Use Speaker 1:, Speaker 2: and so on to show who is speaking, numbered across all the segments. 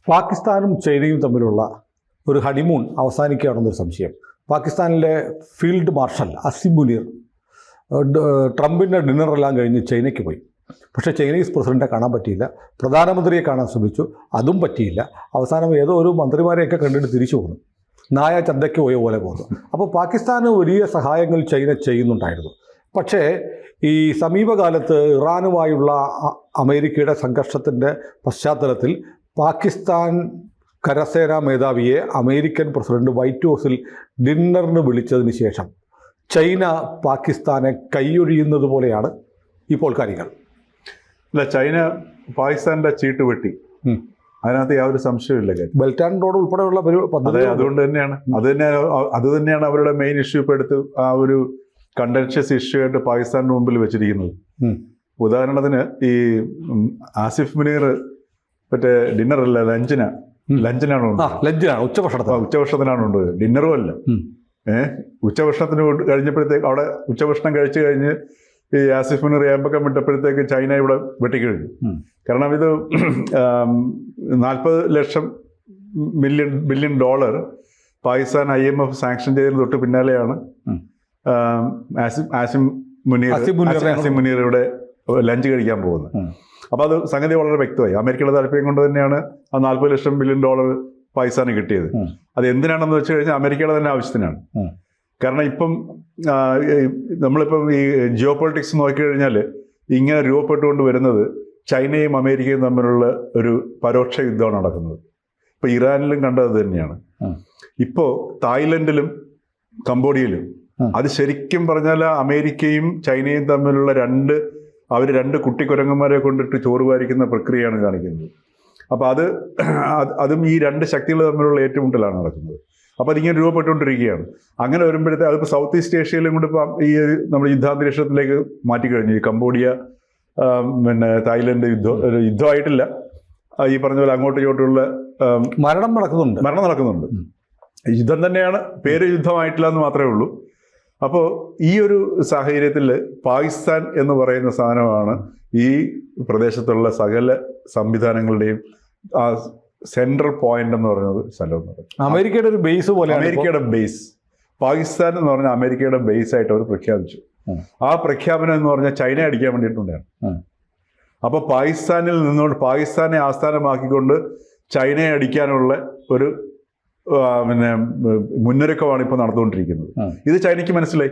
Speaker 1: പാകിസ്ഥാനും ചൈനയും തമ്മിലുള്ള ഒരു ഹണിമൂൺ അവസാനിക്കുകയാണെന്നൊരു സംശയം. പാകിസ്ഥാനിലെ ഫീൽഡ് മാർഷൽ അസിം മുനീർ ട്രംപിൻ്റെ ഡിന്നറെല്ലാം കഴിഞ്ഞ് ചൈനയ്ക്ക് പോയി. പക്ഷേ ചൈനീസ് പ്രസിഡൻറ്റെ കാണാൻ പറ്റിയില്ല. പ്രധാനമന്ത്രിയെ കാണാൻ ശ്രമിച്ചു, അതും പറ്റിയില്ല. അവസാനം ഏതോ ഒരു മന്ത്രിമാരെയൊക്കെ കണ്ടിട്ട് തിരിച്ചു പോകുന്നു. നായ ചന്തയ്ക്ക് പോയ പോലെ പോകുന്നു. അപ്പോൾ പാകിസ്ഥാന് വലിയ സഹായങ്ങൾ ചൈന ചെയ്യുന്നുണ്ടായിരുന്നു. പക്ഷേ ഈ സമീപകാലത്ത് ഇറാനുമായുള്ള അമേരിക്കയുടെ സംഘർഷത്തിൻ്റെ പശ്ചാത്തലത്തിൽ പാകിസ്ഥാൻ കരസേനാ മേധാവിയെ അമേരിക്കൻ പ്രസിഡന്റ് വൈറ്റ് ഹൗസിൽ ഡിന്നറിന് വിളിച്ചതിന് ശേഷം ചൈന പാകിസ്ഥാനെ കൈയൊഴിയുന്നത് പോലെയാണ് ഇപ്പോൾ കാര്യങ്ങൾ.
Speaker 2: അല്ല, ചൈന പാകിസ്ഥാന്റെ ചീട്ട് വെട്ടി, അതിനകത്ത് യാതൊരു സംശയമില്ല.
Speaker 1: ബെൽറ്റ് ആൻഡ് റോഡ് ഉൾപ്പെടെയുള്ള പദ്ധതി
Speaker 2: അതുകൊണ്ട് അത് തന്നെയാണ് അവരുടെ മെയിൻ ഇഷ്യൂ ഇപ്പോൾ എടുത്ത് ആ ഒരു കണ്ടൻഷ്യസ് ഇഷ്യൂ ആയിട്ട് പാകിസ്ഥാന്റെ മുമ്പിൽ വെച്ചിരിക്കുന്നത്. ഉദാഹരണത്തിന് ഈ ആസിഫ് മുനീർ മറ്റേ ഡിന്നറല്ല ലഞ്ചിനാണ് ഉച്ചഭക്ഷണത്തിനാണ് കൊണ്ടുപോയത്. ഡിന്നറും അല്ല. ഉച്ചഭക്ഷണത്തിന് കഴിഞ്ഞപ്പോഴത്തേക്ക് അവിടെ ഉച്ചഭക്ഷണം കഴിച്ചു കഴിഞ്ഞ് ഈ ആസിഫ് മുനീർ ഏമ്പക്കം വിട്ടപ്പോഴത്തേക്ക് ചൈന ഇവിടെ വെട്ടിക്കഴിഞ്ഞു. കാരണം ഇത് 40 ലക്ഷം billion dollar Pakistan IMF sanction ചെയ്തതിന് തൊട്ട് പിന്നാലെയാണ് ആസിം മുനീർ ഇവിടെ ലഞ്ച് കഴിക്കാൻ പോകുന്നത്. അപ്പോൾ അത് സംഗതി വളരെ വ്യക്തമായി. അമേരിക്കയുടെ താല്പര്യം കൊണ്ട് തന്നെയാണ് ആ 40 ലക്ഷം ബില്യൺ ഡോളർ പാകിസ്ഥാന് കിട്ടിയത്. അത് എന്തിനാണെന്ന് വെച്ച് കഴിഞ്ഞാൽ അമേരിക്കയുടെ തന്നെ ആവശ്യത്തിനാണ്. കാരണം ഇപ്പം നമ്മളിപ്പം ഈ ജിയോ പൊളിറ്റിക്സ് നോക്കിക്കഴിഞ്ഞാൽ ഇങ്ങനെ രൂപപ്പെട്ടുകൊണ്ട് വരുന്നത് ചൈനയും അമേരിക്കയും തമ്മിലുള്ള ഒരു പരോക്ഷ യുദ്ധമാണ് നടക്കുന്നത്. ഇപ്പോൾ ഇറാനിലും കണ്ടത് തന്നെയാണ്. ഇപ്പോൾ തായ്ലൻഡിലും കംബോഡിയയിലും അത് ശരിക്കും പറഞ്ഞാൽ അമേരിക്കയും ചൈനയും തമ്മിലുള്ള രണ്ട് കുട്ടിക്കുരങ്ങന്മാരെ കൊണ്ടിട്ട് ചോറ് വാരിക്കുന്ന പ്രക്രിയയാണ് കാണിക്കുന്നത്. അപ്പോൾ അതും ഈ രണ്ട് ശക്തികൾ തമ്മിലുള്ള ഏറ്റുമുട്ടലാണ് നടക്കുന്നത്. അപ്പോൾ അതിങ്ങനെ രൂപപ്പെട്ടുകൊണ്ടിരിക്കുകയാണ്. അങ്ങനെ വരുമ്പോഴത്തേക്ക് അതിപ്പോൾ സൗത്ത് ഈസ്റ്റ് ഏഷ്യയിലും കൂടി ഇപ്പം ഈ നമ്മുടെ യുദ്ധാന്തരീക്ഷത്തിലേക്ക് മാറ്റിക്കഴിഞ്ഞു. ഈ കംബോഡിയ തായ്ലൻഡ് യുദ്ധമായിട്ടില്ല, ഈ പറഞ്ഞ പോലെ അങ്ങോട്ടും ഇങ്ങോട്ടുള്ള
Speaker 1: മരണം
Speaker 2: നടക്കുന്നുണ്ട്. യുദ്ധം തന്നെയാണ്, പേര് യുദ്ധമായിട്ടില്ല എന്ന് മാത്രമേ ഉള്ളൂ. അപ്പോൾ ഈ ഒരു സാഹചര്യത്തിൽ പാകിസ്ഥാൻ എന്ന് പറയുന്ന സാധനമാണ് ഈ പ്രദേശത്തുള്ള സകല സംവിധാനങ്ങളുടെയും ആ സെൻട്രൽ പോയിന്റ് എന്ന് പറയുന്നത് സ്ഥലം.
Speaker 1: അമേരിക്കയുടെ ഒരു ബേസ് പോലെ,
Speaker 2: അമേരിക്കയുടെ ബേസ് പാകിസ്ഥാൻ എന്ന് പറഞ്ഞാൽ അമേരിക്കയുടെ ബേസ് ആയിട്ട് അവർ പ്രഖ്യാപിച്ചു. ആ പ്രഖ്യാപനം എന്ന് പറഞ്ഞാൽ ചൈന അടിക്കാൻ വേണ്ടിയിട്ടുണ്ടായിരുന്നു. അപ്പോൾ പാകിസ്ഥാനിൽ നിന്നുകൊണ്ട് പാകിസ്ഥാനെ ആസ്ഥാനമാക്കിക്കൊണ്ട് ചൈനയെ അടിക്കാനുള്ള ഒരു മുന്നൊരുക്കമാണ് ഇപ്പോൾ നടന്നുകൊണ്ടിരിക്കുന്നത്. ഇത് ചൈനയ്ക്ക് മനസ്സിലായി.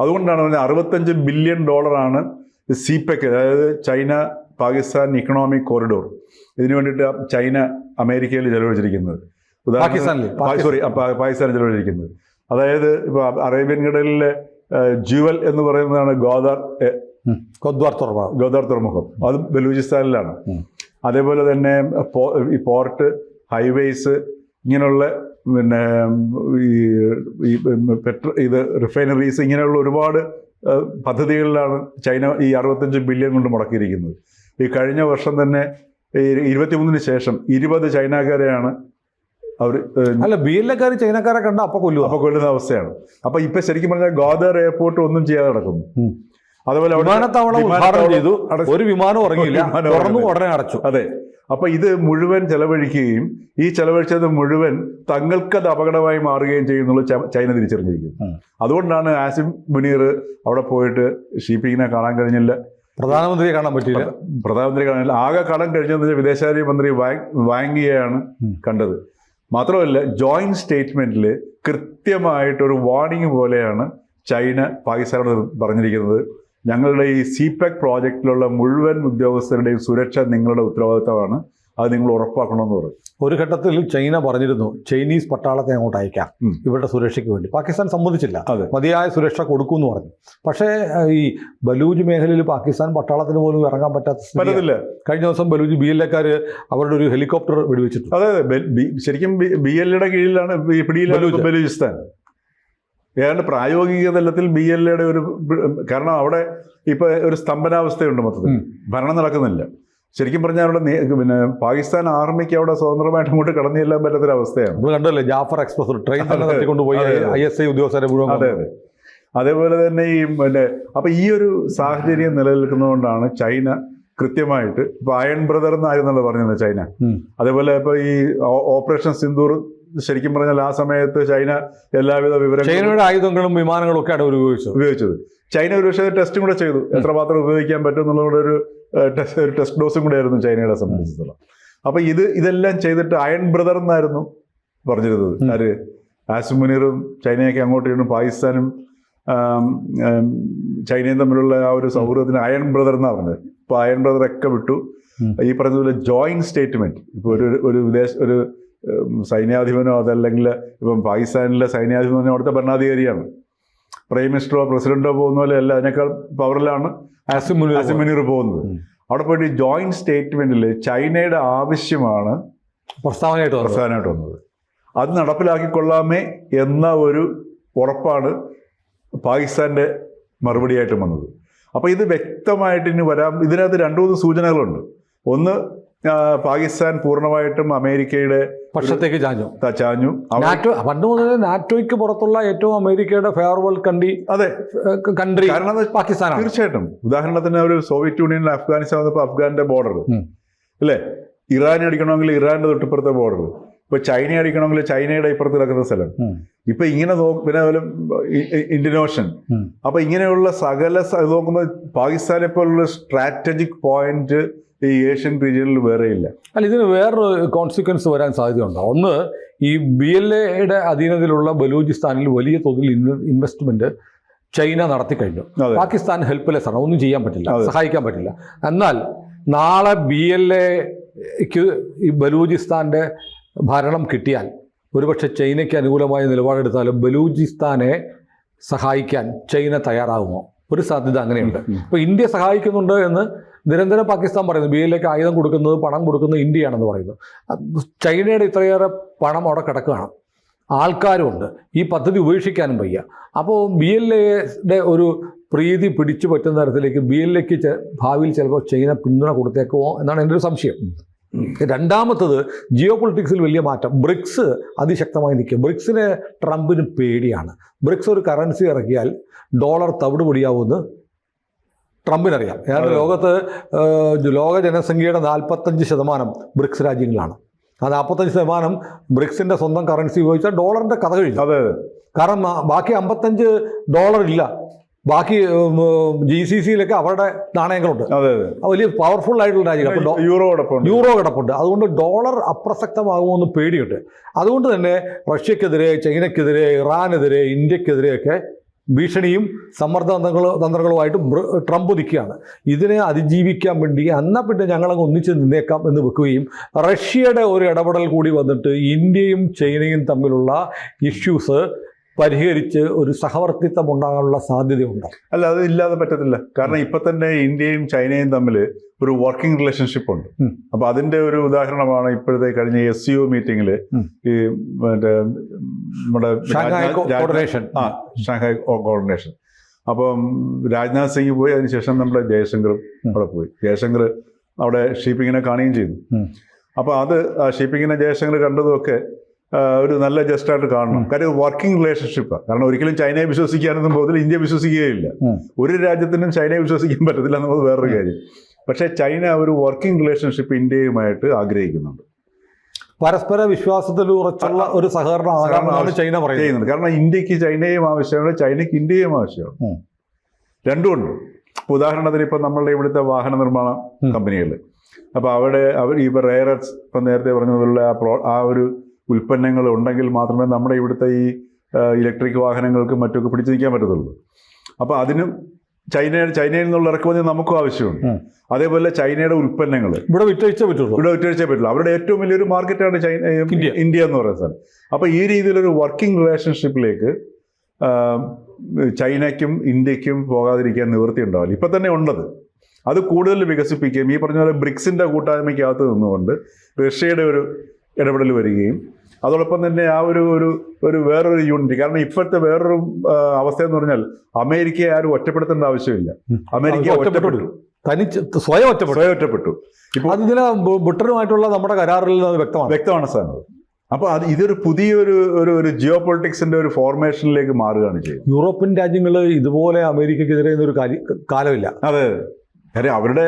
Speaker 2: അതുകൊണ്ടാണ് പറഞ്ഞാൽ 65 ബില്യൺ ഡോളറാണ് CPEC, അതായത് ചൈന പാകിസ്ഥാൻ ഇക്കണോമിക് കോറിഡോർ, ഇതിനു വേണ്ടിയിട്ട് ചൈന അമേരിക്കയിൽ ചെലവഴിച്ചിരിക്കുന്നത്. പാകിസ്ഥാനിൽ ചെലവഴിച്ചിരിക്കുന്നത്. അതായത് ഇപ്പോൾ അറേബ്യൻ കടലിലെ ജുവൽ എന്ന് പറയുന്നതാണ് ഗോദ്വാർ തുറമുഖം. അത് ബലൂചിസ്ഥാനിലാണ്. അതേപോലെ തന്നെ ഈ പോർട്ട്, ഹൈവേസ്, ഇങ്ങനെയുള്ള ഇത് റിഫൈനറീസ്, ഇങ്ങനെയുള്ള ഒരുപാട് പദ്ധതികളിലാണ് ചൈന ഈ 65 ബില്യൺ കൊണ്ട് മുടക്കിയിരിക്കുന്നത്. ഈ കഴിഞ്ഞ വർഷം തന്നെ 23-ന് ശേഷം 20 ചൈനക്കാരെയാണ് അവർ
Speaker 1: BLA-ക്കാർ ചൈനക്കാരെ കണ്ട അപ്പോൾ
Speaker 2: കൊല്ലുന്ന അവസ്ഥയാണ്. അപ്പോൾ ഇപ്പം ശരിക്കും പറഞ്ഞാൽ ഗോദർ എയർപോർട്ട് ഒന്നും ചെയ്യാതെ നടക്കുന്നു. അതുപോലെ
Speaker 1: ഒരു വിമാനം ഇറങ്ങിയില്ല, ഉടനെ അടച്ചു.
Speaker 2: അതെ. അപ്പൊ ഇത് മുഴുവൻ ചെലവഴിക്കുകയും ഈ ചെലവഴിച്ചത് മുഴുവൻ തങ്ങൾക്കത് അപകടമായി മാറുകയും ചെയ്യുന്നുള്ളൂ ചൈന തിരിച്ചറിഞ്ഞിരിക്കുന്നു. അതുകൊണ്ടാണ് ആസിം മുനീർ അവിടെ പോയിട്ട് ഷീപ്പിങ്ങിനെ കാണാൻ കഴിഞ്ഞില്ല,
Speaker 1: പ്രധാനമന്ത്രിയെ കാണാൻ പറ്റില്ല.
Speaker 2: ആകെ കാണാൻ കഴിഞ്ഞതെന്ന് വിദേശകാര്യ മന്ത്രി വാങ്ങിയാണ് കണ്ടത്. മാത്രമല്ല, ജോയിന്റ് സ്റ്റേറ്റ്മെന്റിൽ കൃത്യമായിട്ടൊരു വാർണിംഗ് പോലെയാണ് ചൈന പാകിസ്ഥാനോട് പറഞ്ഞിരിക്കുന്നത്. ഞങ്ങളുടെ ഈ CPEC പ്രോജക്റ്റിലുള്ള മുഴുവൻ ഉദ്യോഗസ്ഥരുടെയും സുരക്ഷ നിങ്ങളുടെ ഉത്തരവാദിത്തമാണ്, അത് നിങ്ങൾ ഉറപ്പാക്കണമെന്ന് പറയും.
Speaker 1: ഒരു ഘട്ടത്തിൽ ചൈന പറഞ്ഞിരുന്നു ചൈനീസ് പട്ടാളത്തെ അങ്ങോട്ട് അയക്കാം ഇവരുടെ സുരക്ഷയ്ക്ക് വേണ്ടി. പാകിസ്ഥാൻ സമ്മതിച്ചില്ല, മതിയായ സുരക്ഷ കൊടുക്കുമെന്ന് പറഞ്ഞു. പക്ഷേ ഈ ബലൂജ് മേഖലയിൽ പാകിസ്ഥാൻ പട്ടാളത്തിന് പോലും ഇറങ്ങാൻ പറ്റത്തില്ല. കഴിഞ്ഞ ദിവസം ബലൂജ് BLA-ക്കാർ അവരുടെ ഒരു ഹെലികോപ്റ്റർ വെടിവെച്ചിട്ടു.
Speaker 2: അതെ, ശരിക്കും BLA-യുടെ കീഴിലാണ് ബലൂചിസ്ഥാൻ. ഏതാണ്ട് പ്രായോഗിക തലത്തിൽ BLA-യുടെ കാരണം അവിടെ ഇപ്പൊ ഒരു സ്തംഭനാവസ്ഥയുണ്ട്. മൊത്തത്തിൽ ഭരണം നടക്കുന്നില്ല. ശരിക്കും പറഞ്ഞാൽ അവിടെ പാകിസ്ഥാൻ ആർമിക്ക് അവിടെ സ്വതന്ത്രമായിട്ട് അങ്ങോട്ട് കടന്നു ചെല്ലാൻ പറ്റാത്തൊരവസ്ഥയാണ്.
Speaker 1: നമ്മൾ കണ്ടല്ലേ, ജാഫർ എക്സ്പ്രസ് ട്രെയിൻ കൊണ്ടുപോയി ISI ഉദ്യോഗസ്ഥരെ മുഴുവൻ.
Speaker 2: അതെ. അതേപോലെ തന്നെ അപ്പൊ ഈ ഒരു സാഹചര്യം നിലനിൽക്കുന്നതുകൊണ്ടാണ് ചൈന കൃത്യമായിട്ട് ഇപ്പോൾ അയൺ ബ്രദർ എന്നായിരുന്നല്ലോ പറഞ്ഞത് ചൈന. അതേപോലെ ഇപ്പോൾ ഈ ഓപ്പറേഷൻ സിന്ദൂർ ശരിക്കും പറഞ്ഞാൽ ആ സമയത്ത് ചൈന എല്ലാവിധ വിവരങ്ങളും
Speaker 1: ചൈനയുടെ ആയുധങ്ങളും വിമാനങ്ങളും ഒക്കെ ആണ്
Speaker 2: ഉപയോഗിച്ചത്. ചൈന ഒരു പക്ഷേ ടെസ്റ്റും കൂടെ ചെയ്തു, എത്രമാത്രം ഉപയോഗിക്കാൻ പറ്റും എന്നുള്ളതുകൊണ്ട് ഒരു ടെസ്റ്റ് ഡോസും കൂടെ ആയിരുന്നു ചൈനയുടെ സംബന്ധിച്ചിടത്തോളം. അപ്പൊ ഇതെല്ലാം ചെയ്തിട്ട് അയൺ ബ്രദർ എന്നായിരുന്നു പറഞ്ഞിരുന്നത്. ആര്? ആസിം മുനീറും ചൈനയൊക്കെ അങ്ങോട്ട് ഇടും, പാകിസ്ഥാനും ചൈനയും തമ്മിലുള്ള ആ ഒരു സൗഹൃദത്തിന് അയൺ ബ്രദർ എന്നാണ് പറഞ്ഞത്. ഇപ്പൊ അയൺ ബ്രദർ ഒക്കെ വിട്ടു. ഈ പറഞ്ഞതുപോലെ ജോയിന്റ് സ്റ്റേറ്റ്മെന്റ്, ഇപ്പൊ ഒരു സൈന്യാധിപനോ അതല്ലെങ്കിൽ ഇപ്പം പാകിസ്ഥാനിലെ സൈന്യാധിപനോ അവിടുത്തെ ഭരണാധികാരിയാണ്. പ്രൈം മിനിസ്റ്ററോ പ്രസിഡന്റോ പോകുന്ന പോലെ അല്ല, അതിനേക്കാൾ പവറിലാണ് ആസിം മുനീർ പോകുന്നത്. അവിടെ പോയിട്ട് ഈ ജോയിന്റ് സ്റ്റേറ്റ്മെന്റിൽ ചൈനയുടെ ആവശ്യമാണ് പ്രധാനമായിട്ട് വന്നത്. അത് നടപ്പിലാക്കിക്കൊള്ളാമേ എന്ന ഒരു ഉറപ്പാണ് പാകിസ്ഥാന്റെ മറുപടിയായിട്ട് വന്നത്. അപ്പോൾ ഇത് വ്യക്തമായിട്ട് ഇനി ഇതിനകത്ത് 2-3 സൂചനകളുണ്ട്. ഒന്ന്, പാകിസ്ഥാൻ പൂർണ്ണമായിട്ടും അമേരിക്കയുടെ
Speaker 1: പക്ഷത്തേക്ക് ചാഞ്ഞു. പണ്ട് മുതൽ നാറ്റോയ്ക്ക് പുറത്തുള്ള ഏറ്റവും അമേരിക്കയുടെ ഫെയർവെൽ കൺട്രി കാരണം പാകിസ്ഥാനാണ്.
Speaker 2: തീർച്ചയായിട്ടും. ഉദാഹരണത്തിന് ഒരു സോവിയറ്റ് യൂണിയനിൽ അഫ്ഗാനിസ്ഥാൻ വന്നപ്പോൾ അഫ്ഗാന്റെ ബോർഡർ അല്ലേ, ഇറാനെ അടിക്കണമെങ്കിൽ ഇറാന്റെ തൊട്ടിപ്പുറത്തെ ബോർഡർ, ഇപ്പൊ ചൈന അടിക്കണമെങ്കിൽ ചൈനയുടെ ഇപ്പുറത്ത് കിടക്കുന്ന സ്ഥലം. ഇപ്പൊ ഇങ്ങനെ പിന്നെ ഇന്ത്യൻ ഓഷൻ. അപ്പൊ ഇങ്ങനെയുള്ള സകല നോക്കുമ്പോൾ പാകിസ്ഥാനെ പോലുള്ള സ്ട്രാറ്റജിക് പോയിന്റ് ഈ ഏഷ്യൻ റീജിയനിൽ വേറെയില്ല.
Speaker 1: അല്ല, ഇതിന് വേറൊരു കോൺസിക്വൻസ് വരാൻ സാധ്യതയുണ്ടോ? ഒന്ന്, ഈ BLAയുടെ അധീനതയിലുള്ള ബലൂചിസ്ഥാനിൽ വലിയ തോതിൽ ഇൻവെസ്റ്റ്മെന്റ് ചൈന നടത്തി കഴിഞ്ഞു. പാകിസ്ഥാൻ ഹെൽപ്ലെസ് ആണ്, ഒന്നും ചെയ്യാൻ പറ്റില്ല, സഹായിക്കാൻ പറ്റില്ല. എന്നാൽ നാളെ BLAക്ക് ഈ ബലൂചിസ്ഥാന്റെ ഭരണം കിട്ടിയാൽ ഒരുപക്ഷെ ചൈനയ്ക്ക് അനുകൂലമായ നിലപാടെടുത്താലും ബലൂചിസ്ഥാനെ സഹായിക്കാൻ ചൈന തയ്യാറാകുമോ? ഒരു സാധ്യത അങ്ങനെയുണ്ട്. ഇപ്പോൾ ഇന്ത്യ സഹായിക്കുന്നുണ്ട് എന്ന് നിരന്തരം പാകിസ്ഥാൻ പറയുന്നു. BLAക്ക് ആയുധം കൊടുക്കുന്നത്, പണം കൊടുക്കുന്നത് ഇന്ത്യയാണെന്ന് പറയുന്നു. ചൈനയുടെ ഇത്രയേറെ പണം അവിടെ കിടക്കുകയാണ്, ആൾക്കാരുമുണ്ട്, ഈ പദ്ധതി ഉപേക്ഷിക്കാനും വയ്യ. അപ്പോൾ BLAയുടെ ഒരു പ്രീതി പിടിച്ചു പറ്റുന്ന തരത്തിലേക്ക് BLAക്ക് ഭാവിയിൽ ചിലപ്പോൾ ചൈന പിന്തുണ കൊടുത്തേക്കുമോ എന്നാണ് എൻ്റെ ഒരു സംശയം. രണ്ടാമത്തത്, ജിയോ പൊളിറ്റിക്സിൽ വലിയ മാറ്റം. ബ്രിക്സ് അതിശക്തമായി നിൽക്കും. ബ്രിക്സിനെ ട്രംപിന് പേടിയാണ്. ബ്രിക്സ് ഒരു കറൻസി ഇറക്കിയാൽ ഡോളർ തവിട് പൊടിയാവുമെന്ന് ട്രംപിനറിയാം. ഏതാണ്ട് ലോകത്ത് ലോക ജനസംഖ്യയുടെ 45% ബ്രിക്സ് രാജ്യങ്ങളാണ്. ആ 45% ബ്രിക്സിൻ്റെ സ്വന്തം കറൻസി ഉപയോഗിച്ചാൽ ഡോളറിൻ്റെ കഥ കഴിഞ്ഞു. കാരണം ബാക്കി $55 ഇല്ല. ബാക്കി GCCയിലൊക്കെ അവരുടെ നാണയങ്ങളുണ്ട്, വലിയ പവർഫുൾ ആയിട്ടുള്ള രാജ്യങ്ങൾ. യൂറോ കിടപ്പുണ്ട്. അതുകൊണ്ട് ഡോളർ അപ്രസക്തമാകുമെന്ന് പേടിയുണ്ട്. അതുകൊണ്ട് തന്നെ റഷ്യക്കെതിരെ, ചൈനയ്ക്കെതിരെ, ഇറാനെതിരെ, ഇന്ത്യക്കെതിരെയൊക്കെ ഭീഷണിയും സമ്മർദ്ദ തന്ത്രങ്ങളുമായിട്ട് ട്രംപ് നിൽക്കുകയാണ്. ഇതിനെ അതിജീവിക്കാൻ വേണ്ടി പിന്നെ ഞങ്ങളങ്ങ് ഒന്നിച്ച് നിന്നേക്കാം എന്ന് വെക്കുകയും റഷ്യയുടെ ഒരു ഇടപെടൽ കൂടി വന്നിട്ട് ഇന്ത്യയും ചൈനയും തമ്മിലുള്ള ഇഷ്യൂസ് പരിഹരിച്ച് ഒരു സഹവർത്തിത്വം ഉണ്ടാകാനുള്ള സാധ്യതയുണ്ട്.
Speaker 2: അല്ല, അത് ഇല്ലാതെ പറ്റത്തില്ല. കാരണം ഇപ്പൊ തന്നെ ഇന്ത്യയും ചൈനയും തമ്മിൽ ഒരു വർക്കിംഗ് റിലേഷൻഷിപ്പ് ഉണ്ട്. അപ്പൊ അതിന്റെ ഒരു ഉദാഹരണമാണ് ഇപ്പോഴത്തെ കഴിഞ്ഞ SCO മീറ്റിംഗിൽ ഈ നമ്മുടെ ഷാങ്ഹായ് കോർഡിനേഷൻ. അപ്പം രാജ്നാഥ് സിംഗ് പോയി, അതിനുശേഷം നമ്മുടെ ജയശങ്കറും അവിടെ പോയി. ജയശങ്കർ അവിടെ ഷിപ്പിങ്ങിനെ കാണുകയും ചെയ്തു. അപ്പൊ അത് ഷിപ്പിങ്ങിനെ ജയശങ്കർ കണ്ടതുമൊക്കെ ഒരു നല്ല ജസ്റ്റായിട്ട് കാണണം. കാര്യം വർക്കിംഗ് റിലേഷൻഷിപ്പാണ്. കാരണം ഒരിക്കലും ചൈനയെ വിശ്വസിക്കാനൊന്നും പോകുന്നില്ല, ഇന്ത്യ വിശ്വസിക്കുകയില്ല. ഒരു രാജ്യത്തിനും ചൈനയെ വിശ്വസിക്കാൻ പറ്റത്തില്ല എന്നുള്ളത് വേറൊരു കാര്യം. പക്ഷേ ചൈന ഒരു വർക്കിംഗ് റിലേഷൻഷിപ്പ് ഇന്ത്യയുമായിട്ട് ആഗ്രഹിക്കുന്നുണ്ട്.
Speaker 1: പരസ്പര വിശ്വാസത്തിൽ ഉറച്ചുള്ള ഒരു സഹകരണമാണ് ചൈന പറയുന്നത്.
Speaker 2: കാരണം ഇന്ത്യക്ക് ചൈനയും ആവശ്യമാണ്, ചൈനയ്ക്ക് ഇന്ത്യയും ആവശ്യമാണ്. രണ്ടുമുണ്ട്. ഇപ്പോൾ ഉദാഹരണത്തിന് ഇപ്പം നമ്മളുടെ ഇവിടുത്തെ വാഹന നിർമ്മാണ കമ്പനികൾ, അപ്പോൾ അവർ ഇപ്പോൾ റെയർ എർത്ത് ഇപ്പം നേരത്തെ പറഞ്ഞതുപോലെ ആ ഒരു ഉൽപ്പന്നങ്ങൾ ഉണ്ടെങ്കിൽ മാത്രമേ നമ്മുടെ ഇവിടുത്തെ ഈ ഇലക്ട്രിക് വാഹനങ്ങൾക്ക് മറ്റൊക്കെ പിടിച്ചു നിൽക്കാൻ പറ്റത്തുള്ളൂ. അപ്പോൾ അതിനും ചൈനയിൽ നിന്നുള്ള ഇറക്കുമതി നമുക്കും ആവശ്യമുണ്ട്. അതേപോലെ ചൈനയുടെ ഉൽപ്പന്നങ്ങൾ ഇവിടെ വിറ്റഴിച്ചേ പറ്റുള്ളൂ. അവരുടെ ഏറ്റവും വലിയൊരു മാർക്കറ്റാണ് ഇന്ത്യ എന്ന് പറയുന്ന സ്ഥലം. അപ്പോൾ ഈ രീതിയിലൊരു വർക്കിംഗ് റിലേഷൻഷിപ്പിലേക്ക് ചൈനയ്ക്കും ഇന്ത്യക്കും പോകാതിരിക്കാൻ നിവൃത്തി ഉണ്ടാവില്ല. ഇപ്പം തന്നെ ഉണ്ടത്. അത് കൂടുതൽ വികസിപ്പിക്കുകയും ഈ പറഞ്ഞ പോലെ ബ്രിക്സിൻ്റെ കൂട്ടായ്മയ്ക്കകത്ത് നിന്നുകൊണ്ട് റഷ്യയുടെ ഒരു ഇടപെടൽ വരികയും അതോടൊപ്പം തന്നെ ആ ഒരു വേറൊരു യൂണിറ്റ്. കാരണം ഇപ്പോഴത്തെ വേറൊരു അവസ്ഥ എന്ന് പറഞ്ഞാൽ അമേരിക്കയെ ആരും ഒറ്റപ്പെടുത്തേണ്ട ആവശ്യമില്ല. അമേരിക്ക
Speaker 1: സ്വയം ഒറ്റപ്പെട്ടു.
Speaker 2: ഇപ്പോൾ
Speaker 1: അതിന് ബ്രിട്ടനുമായിട്ടുള്ള നമ്മുടെ കരാറിൽ
Speaker 2: വ്യക്തമാണ് സാധനം. അപ്പോൾ ഇതൊരു പുതിയൊരു ജിയോ പൊളിറ്റിക്സിന്റെ ഒരു ഫോർമേഷനിലേക്ക് മാറുകയാണ് ചെയ്യുന്നത്.
Speaker 1: യൂറോപ്യൻ രാജ്യങ്ങൾ ഇതുപോലെ അമേരിക്കക്കെതിരെ ഒരു കാലമില്ല.
Speaker 2: അതെ, കാര്യം അവരുടെ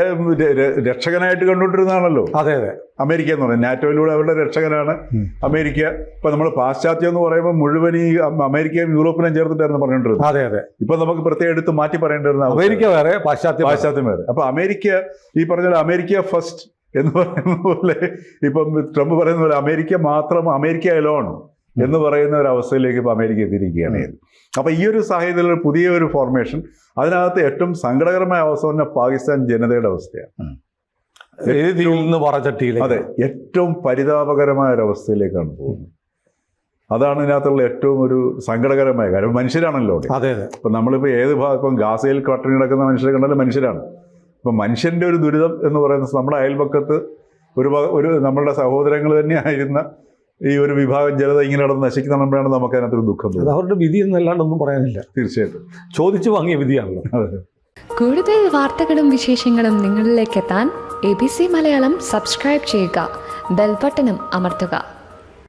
Speaker 2: രക്ഷകനായിട്ട് കണ്ടുകൊണ്ടിരുന്നതാണല്ലോ
Speaker 1: അതെ അതെ
Speaker 2: അമേരിക്ക എന്ന് പറയുന്നത്. നാറ്റോയിലൂടെ അവരുടെ രക്ഷകനാണ് അമേരിക്ക. ഇപ്പൊ നമ്മൾ പാശ്ചാത്യം എന്ന് പറയുമ്പോൾ മുഴുവൻ ഈ അമേരിക്കയും യൂറോപ്പിനെയും ചേർത്തിട്ടായിരുന്നു പറഞ്ഞുകൊണ്ടിരുന്നത്.
Speaker 1: അതെ അതെ.
Speaker 2: ഇപ്പൊ നമുക്ക് പ്രത്യേകം എടുത്ത് മാറ്റി പറയേണ്ടിരുന്ന
Speaker 1: അമേരിക്ക വേറെ, പാശ്ചാത്യം
Speaker 2: വേറെ. അപ്പൊ അമേരിക്ക ഈ പറഞ്ഞ അമേരിക്ക ഫസ്റ്റ് എന്ന് പറയുന്ന പോലെ ഇപ്പം ട്രംപ് പറയുന്ന പോലെ അമേരിക്ക മാത്രം, അമേരിക്ക അലോൺ എന്ന് പറയുന്ന ഒരു അവസ്ഥയിലേക്ക് ഇപ്പൊ അമേരിക്ക എത്തിയിരിക്കുകയാണ്. അപ്പൊ ഈ ഒരു സാഹചര്യത്തിൽ പുതിയ ഒരു ഫോർമേഷൻ, അതിനകത്ത് ഏറ്റവും സങ്കടകരമായ അവസ്ഥ തന്നെ പാകിസ്ഥാൻ ജനതയുടെ അവസ്ഥയാണ്. അതെ, ഏറ്റവും പരിതാപകരമായ ഒരവസ്ഥയിലേക്കാണ് പോകുന്നത്. അതാണ് ഇതിനകത്തുള്ള ഏറ്റവും ഒരു സങ്കടകരമായ കാര്യം. മനുഷ്യരാണല്ലോ.
Speaker 1: അതെ അതെ.
Speaker 2: ഇപ്പൊ നമ്മളിപ്പോ ഏത് ഭാഗം, ഇപ്പം ഗാസയിൽ പട്ടിണി കിടക്കുന്ന മനുഷ്യരെ കണ്ടാലും മനുഷ്യരാണ്. ഇപ്പം മനുഷ്യന്റെ ഒരു ദുരിതം എന്ന് പറയുന്നത് നമ്മുടെ അയൽപക്കത്ത് ഒരു നമ്മളുടെ സഹോദരങ്ങൾ തന്നെ ആയിരുന്ന ഈ ഒരു വിഭാഗം ജനത ഇങ്ങനെ നടന്ന് നശിക്കുമ്പോഴാണ് നമുക്ക് അതിനകത്തൊരു ദുഃഖം തോന്നുന്നത്.
Speaker 1: അവരുടെ വിധി എന്നല്ലാണ്ടൊന്നും പറയാനില്ല.
Speaker 2: തീർച്ചയായിട്ടും
Speaker 1: ചോദിച്ചു വാങ്ങിയ വിധിയാണല്ലോ.
Speaker 2: അതെ.
Speaker 3: കൂടുതൽ വാർത്തകളും വിശേഷങ്ങളും നിങ്ങളിലേക്ക് എത്താൻ ABC മലയാളം സബ്സ്ക്രൈബ് ചെയ്യുക, ബെൽ ബട്ടണും അമർത്തുക.